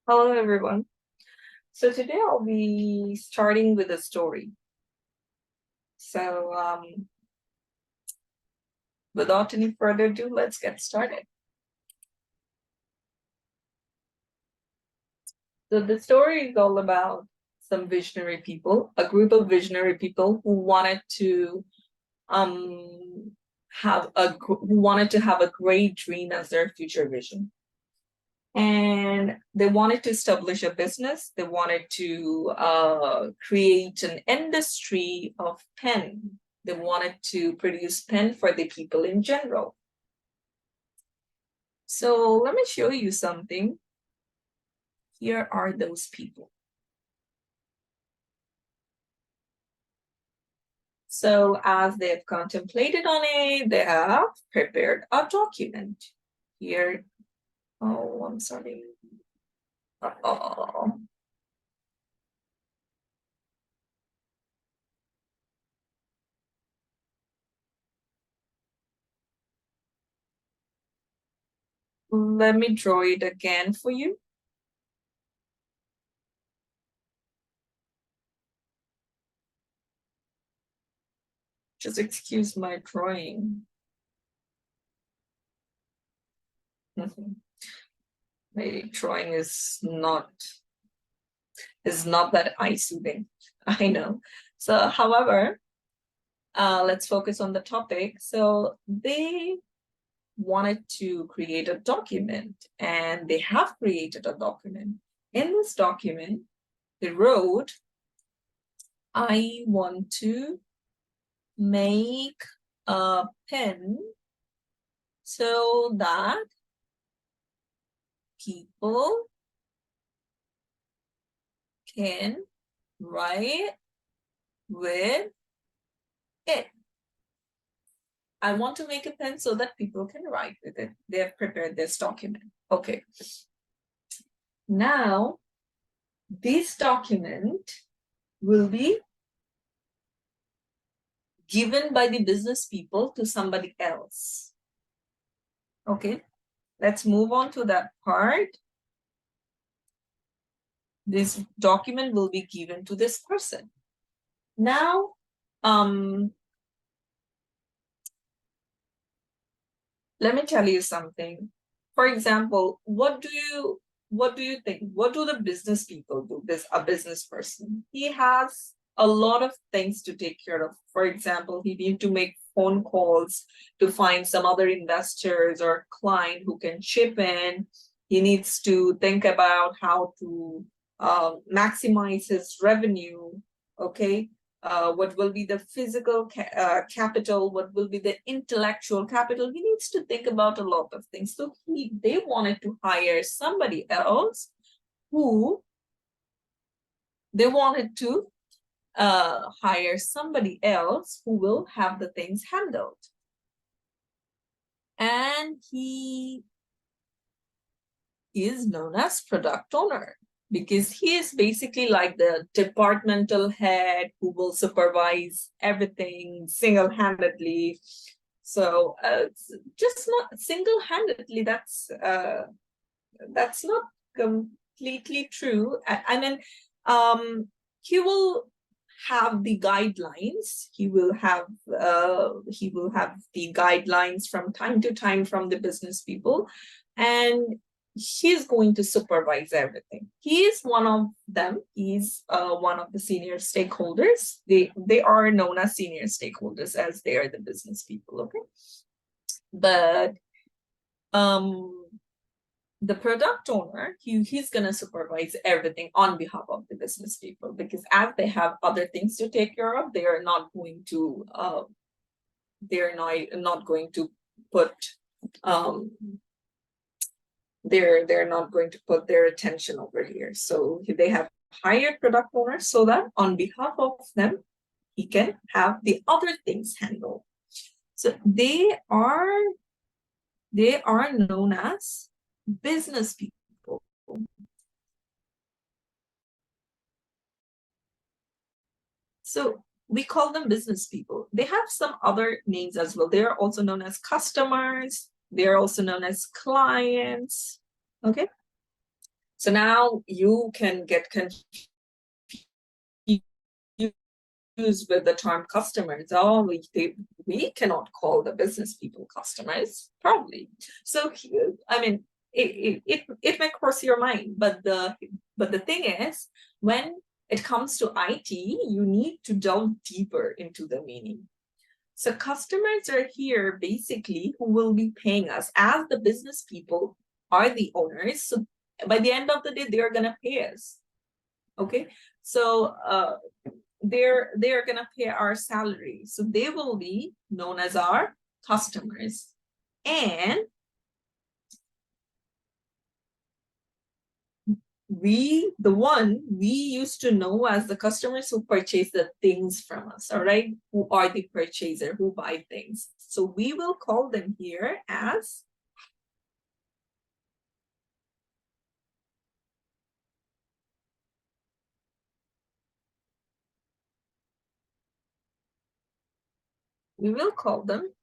Hello, everyone. So today I'll be starting with a story. So without any further ado, let's get started. So the story is all about some visionary people, a group of visionary people who wanted to have a great dream as their future vision. And they wanted to establish a business. They wanted to create an industry of pen. They wanted to produce pen for the people in general. So let me show you something. Here are those people. So as they've contemplated on it, they have prepared a document. Here, oh, I'm sorry. Oh, let me draw it again for you. Just excuse my drawing. My drawing is not that eye-soothing. I know. So, however, let's focus on the topic. So they wanted to create a document, and they have created a document. In this document, they wrote, I want to make a pen so that people can write with it. I want to make a pen so that people can write with it. They have prepared this document. Okay. Now, this document will be given by the business people to somebody else. Okay. Let's move on to that part. This document will be given to this person. Now, let me tell you something. For example, what do you think? What do the business people do? A business person. He has a lot of things to take care of. For example, he needs to make phone calls to find some other investors or client who can chip in. He needs to think about how to maximize his revenue. Okay. What will be the physical capital, what will be the intellectual capital. He needs to think about a lot of things. So they wanted to hire somebody else who they wanted to hire somebody else who will have the things handled. And he is known as product owner, because he is basically like the departmental head who will supervise everything single-handedly. So just not single-handedly, that's not completely true. I mean, he will have the guidelines. He will have the guidelines from time to time from the business people, and he's going to supervise everything. He is one of them. He's one of the senior stakeholders. They are known as senior stakeholders, as they are the business people. Okay, but the product owner, he's going to supervise everything on behalf of the business people, because as they have other things to take care of, they are not going to put they're not going to put their attention over here. So they have hired product owners so that on behalf of them, he can have the other things handled. So they are known as business people. So we call them business people. They have some other names as well. They are also known as customers. They are also known as clients. Okay. So now you can get confused with the term customers. Oh, we cannot call the business people customers, probably. So I mean, it may cross your mind, but the thing is, when it comes to IT, you need to delve deeper into the meaning. So customers are here basically who will be paying us, as the business people are the owners. So by the end of the day, they're gonna pay us. Okay, so they're gonna pay our salary, so they will be known as our customers. And we used to know as the customers who purchase the things from us, all right, who are the purchaser, who buy things. So we will call them here as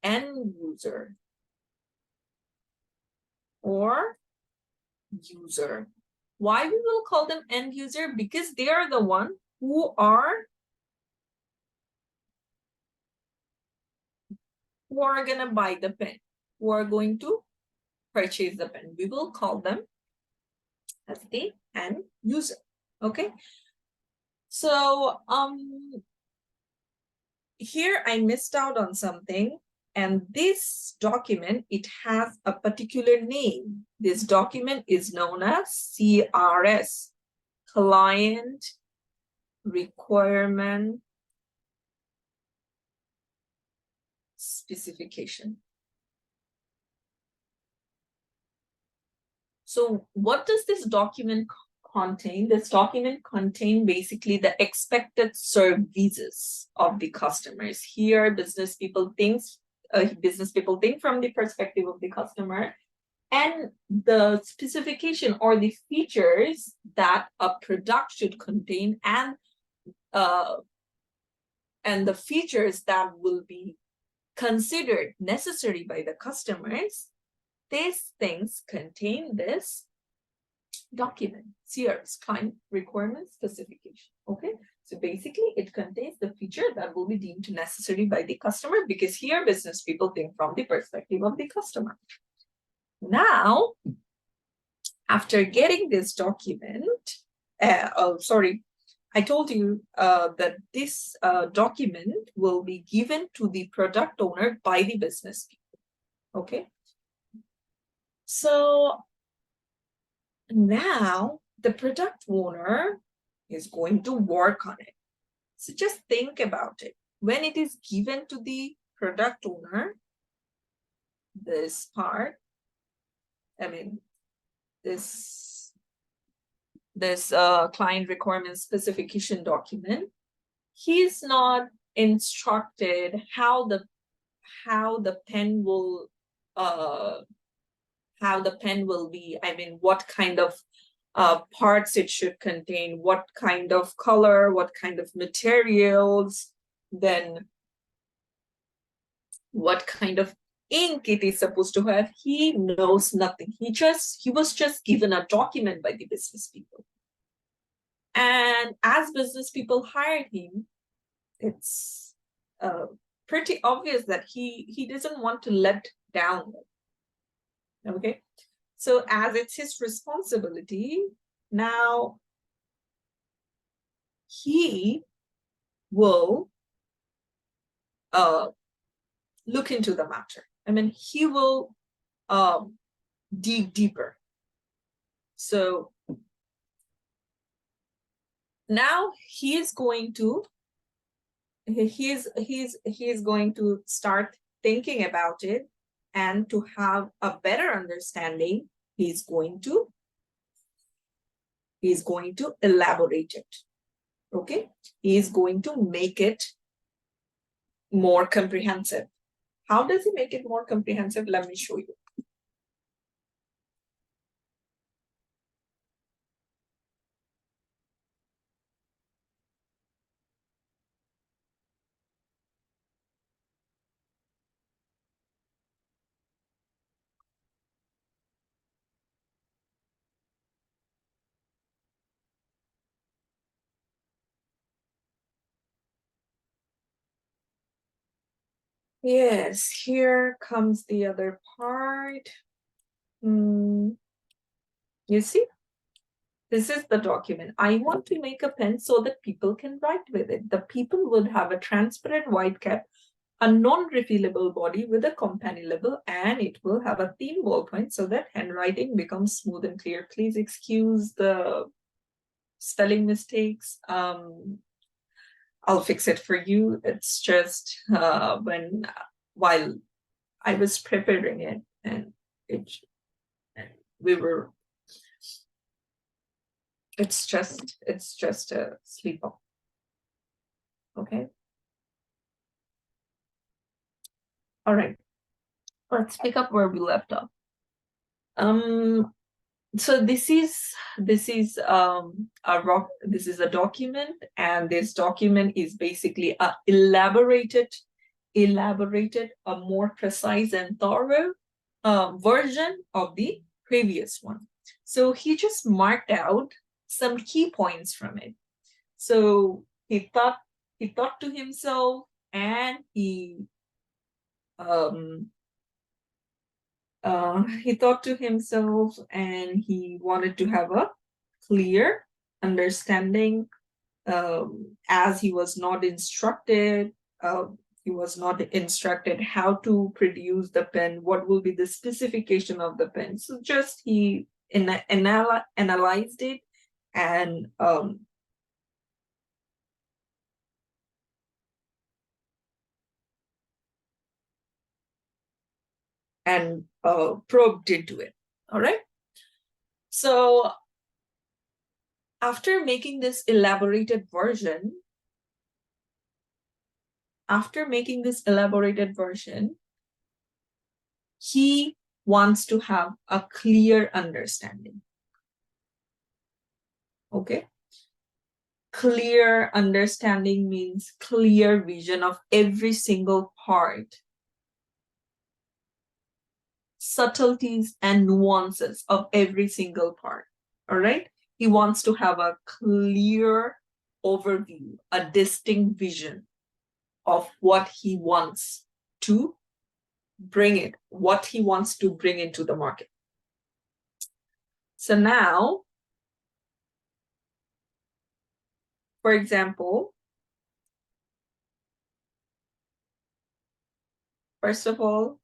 end user or user. Why we will call them end user? Because they are the one who are gonna buy the pen, who are going to purchase the pen. We will call them as the end user. Okay. So here I missed out on something. And this document, it has a particular name. This document is known as CRS, Client Requirement Specification. So what does this document contain? This document contains basically the expected services of the customers. Here, business people think from the perspective of the customer, and the specification or the features that a product should contain, and the features that will be considered necessary by the customers. These things contain this document, CRS, Client Requirement Specification. Okay, so basically it contains the feature that will be deemed necessary by the customer, because here business people think from the perspective of the customer. Now, after getting this document, I told you that this document will be given to the product owner by the business people. Okay, so now the product owner is going to work on it. So just think about it. When it is given to the product owner, this part, this client requirement specification document, he's not instructed how the pen will be, what kind of parts it should contain, what kind of color, what kind of materials, then what kind of ink it is supposed to have. He knows nothing. He was just given a document by the business people. And as business people hired him, it's pretty obvious that he doesn't want to let down. Okay, so as it's his responsibility, now he will look into the matter. He will dig deeper. So now he's going to start thinking about it, and to have a better understanding, he's going to elaborate it. Okay, he's going to make it more comprehensive. How does he make it more comprehensive? Let me show you. Yes, here comes the other part. You see, this is the document. I want to make a pen so that people can write with it. The people would have a transparent white cap, a non-refillable body with a company label, and it will have a thin ballpoint so that handwriting becomes smooth and clear. Please excuse the spelling mistakes. I'll fix it for you. It's just while I was preparing it, and it and we were. It's just a sleep up. Okay. All right. Let's pick up where we left off. Um. So this is a document, and this document is basically a elaborated, a more precise and thorough version of the previous one. So he just marked out some key points from it. So he thought to himself, and um, he thought to himself, and he wanted to have a clear understanding, as he was not instructed. He was not instructed how to produce the pen, what will be the specification of the pen. So just he analyzed it, and probed into it. All right. So after making this elaborated version, he wants to have a clear understanding. Okay. Clear understanding means clear vision of every single part, subtleties and nuances of every single part. All right. He wants to have a clear overview, a distinct vision of what he wants to what he wants to bring into the market. So now, for example, first of all,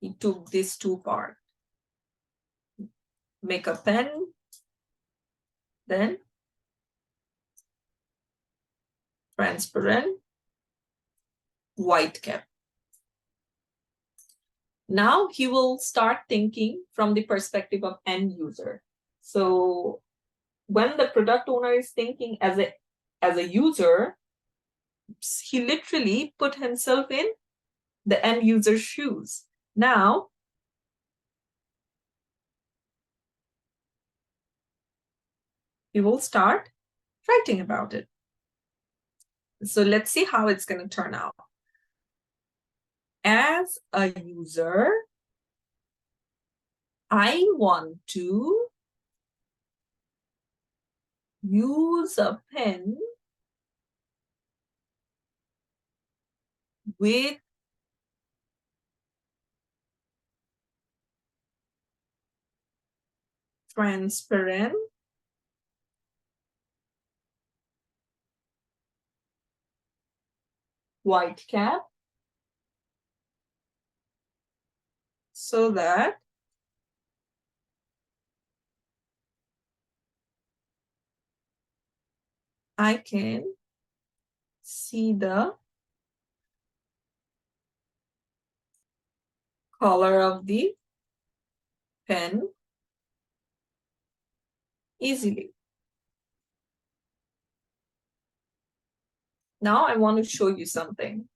he took these two parts. Make a pen, then transparent, white cap. Now he will start thinking from the perspective of end user. So when the product owner is thinking as a user, he literally put himself in the end user's shoes. Now he will start writing about it. So let's see how it's going to turn out. As a user, I want to use a pen with transparent white cap so that I can see the color of the pen easily. Now I want to show you something.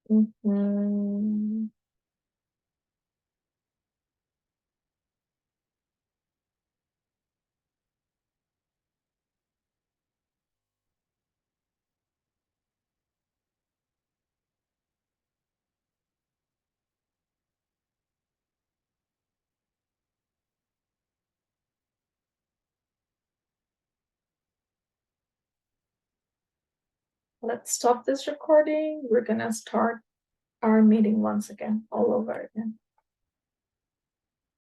Mhm. Let's stop this recording. We're gonna start our meeting once again, all over again.